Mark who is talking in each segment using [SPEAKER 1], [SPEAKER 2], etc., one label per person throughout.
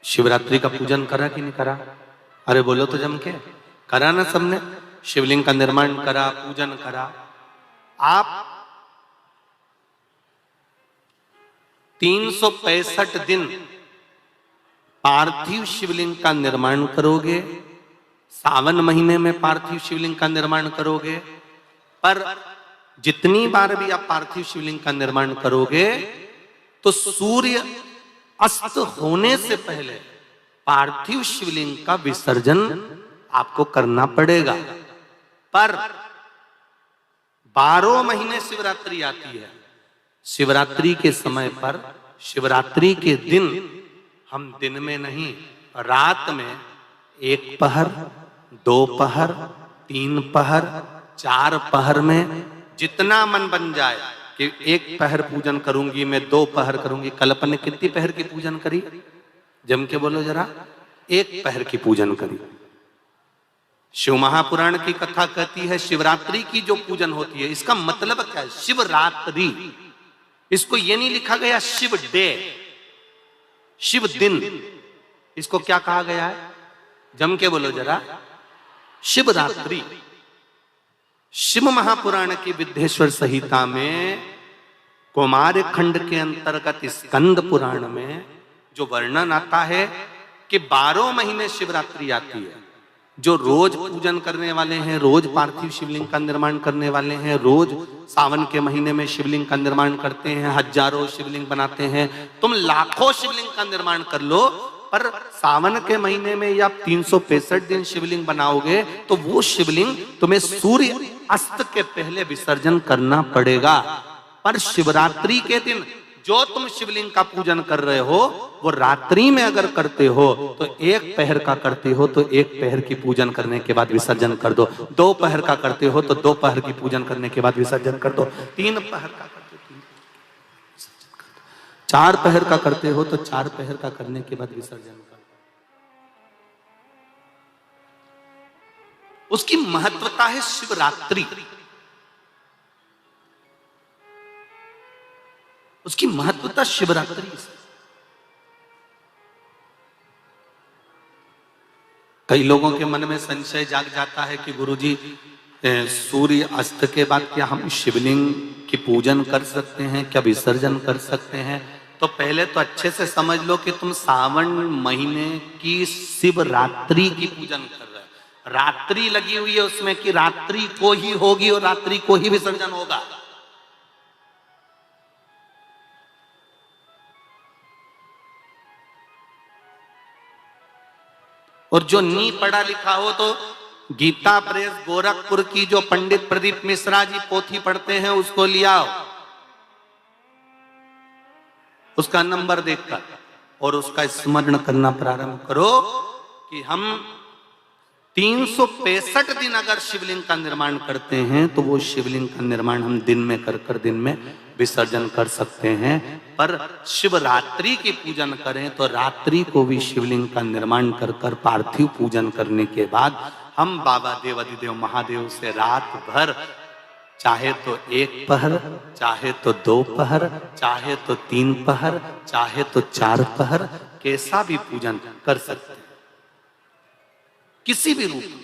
[SPEAKER 1] शिवरात्रि का पूजन करा कि नहीं करा? अरे बोलो तो जम के, करा ना सबने? शिवलिंग का निर्माण करा, पूजन करा। आप 365 दिन पार्थिव शिवलिंग का निर्माण करोगे, सावन महीने में पार्थिव शिवलिंग का निर्माण करोगे, पर जितनी बार भी आप पार्थिव शिवलिंग का निर्माण करोगे तो सूर्य अस्त होने से पहले पार्थिव शिवलिंग का विसर्जन आपको करना पड़ेगा। पर 12 महीने शिवरात्रि आती है। शिवरात्रि के समय पर, शिवरात्रि के दिन हम दिन में नहीं, रात में 1 पहर, 2 पहर, 3 पहर, 4 पहर में जितना मन बन जाए कि 1 पहर पूजन करूंगी मैं, 2 पहर करूंगी। कल अपन ने कितनी पहर की पूजन करी? जम के बोलो जरा। 1 पहर की पूजन करी। शिव महापुराण की कथा कहती है शिवरात्रि की जो पूजन होती है, इसका मतलब क्या है? शिवरात्रि, इसको ये नहीं लिखा गया शिव डे, शिव दिन। इसको क्या कहा गया है? जम के बोलो जरा। शिवरात्रि। शिव महापुराण की विद्येश्वर संहिता में कुमार खंड के अंतर्गत स्कंद पुराण में जो वर्णन आता है कि 12 महीने शिवरात्रि आती है। जो रोज पूजन करने वाले हैं, रोज पार्थिव शिवलिंग का निर्माण करने वाले हैं, रोज सावन के महीने में शिवलिंग का निर्माण करते हैं, हजारों शिवलिंग बनाते हैं। तुम लाखों शिवलिंग का निर्माण कर लो, पर सावन के महीने में या 365 दिन शिवलिंग बनाओगे तो वो शिवलिंग तुम्हें सूर्य अस्त के पहले विसर्जन करना पड़ेगा। पर शिवरात्रि के दिन जो तुम शिवलिंग का पूजन कर रहे हो वो रात्रि में अगर करते हो तो 1 पहर का करते हो तो 1 पहर की पूजन करने के बाद विसर्जन कर दो। 2 पहर का करते हो तो 2 पहर की पूजन करने के बाद विसर्जन कर दो। 3 पहर का करते हो 4 पहर का करते हो तो 4 पहर का करने के बाद विसर्जन कर दो। उसकी महत्वता है शिवरात्रि, उसकी महत्वता शिवरात्रि से। कई लोगों के मन में संशय जाग जाता है कि गुरुजी सूर्य अस्त के बाद क्या हम शिवलिंग की पूजन कर सकते हैं, क्या विसर्जन कर सकते हैं? तो पहले तो अच्छे से समझ लो कि तुम सावन महीने की शिवरात्रि की पूजन कर रहे हो। रात्रि लगी हुई है उसमें कि रात्रि को ही होगी और रात्रि को ही विसर्जन होगा। और जो नी पढ़ा लिखा हो तो गीता प्रेस गोरखपुर की जो पंडित प्रदीप मिश्रा जी पोथी पढ़ते हैं उसको लिया, उसका नंबर देखकर, और उसका स्मरण करना प्रारंभ करो कि हम 365 दिन अगर शिवलिंग का निर्माण करते हैं तो वो शिवलिंग का निर्माण हम दिन में कर दिन में विसर्जन कर सकते हैं। पर शिवरात्रि की पूजन करें तो रात्रि को भी शिवलिंग का निर्माण कर पार्थिव पूजन करने के बाद हम बाबा देवाधिदेव महादेव से रात भर, चाहे तो 1 पहर, चाहे तो 2 पहर, चाहे तो 3 पहर, चाहे तो 4 पहर, कैसा भी पूजन कर सकते हैं, किसी भी रूप में।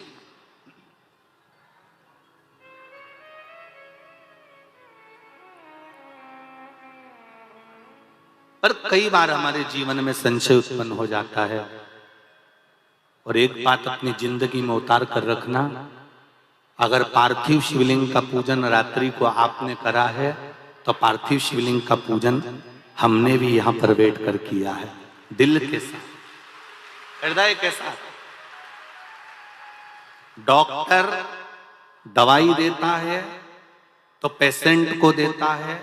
[SPEAKER 1] पर कई बार हमारे जीवन में संशय उत्पन्न हो जाता है, और एक बात अपनी जिंदगी में उतार कर रखना, अगर पार्थिव शिवलिंग का पूजन रात्रि को आपने करा है तो पार्थिव शिवलिंग का पूजन हमने भी यहां पर बैठ कर किया है, दिल के साथ, हृदय के साथ। डॉक्टर दवाई देता है तो पेशेंट को देता है,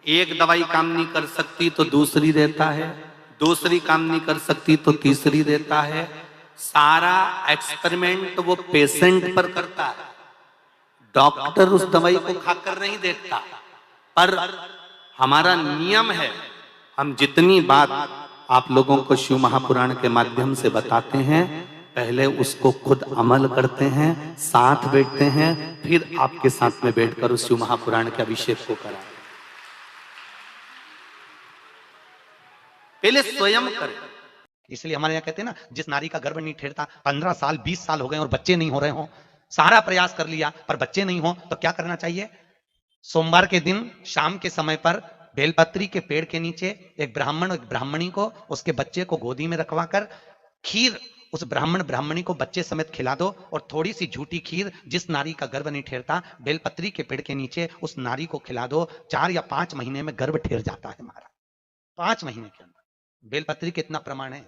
[SPEAKER 1] एक दवाई काम नहीं कर सकती तो दूसरी देता है, दूसरी काम नहीं कर सकती तो तीसरी देता है। सारा एक्सपेरिमेंट वो पेशेंट पर करता है, डॉक्टर उस दवाई को खाकर नहीं देखता। पर हमारा नियम है, हम जितनी बात आप लोगों को शिव महापुराण के माध्यम से बताते हैं, पहले उसको खुद अमल करते हैं, साथ बैठते हैं, फिर आपके साथ में बैठकर उस शिव महापुराण के अभिषेक को कराते हैं। पहले स्वयं करें।
[SPEAKER 2] इसलिए हमारे यहाँ कहते हैं ना, जिस नारी का गर्भ नहीं ठेरता, 15 साल 20 साल हो गए और बच्चे नहीं हो रहे हो, सारा प्रयास कर लिया पर बच्चे नहीं हो, तो क्या करना चाहिए? सोमवार के दिन शाम के समय पर बेलपत्री के पेड़ के नीचे एक ब्राह्मण एक ब्राह्मणी को उसके बच्चे को गोदी में रखवा कर खीर उस ब्राह्मण ब्राह्मणी को बच्चे समेत खिला दो, और थोड़ी सी झूठी खीर जिस नारी का गर्भ नहीं ठेरता बेलपत्री के पेड़ के नीचे उस नारी को खिला दो। 4 या 5 महीने में गर्भ ठेर जाता है हमारा, 5 महीने के अंदर। बेलपत्री कितना प्रमाण है?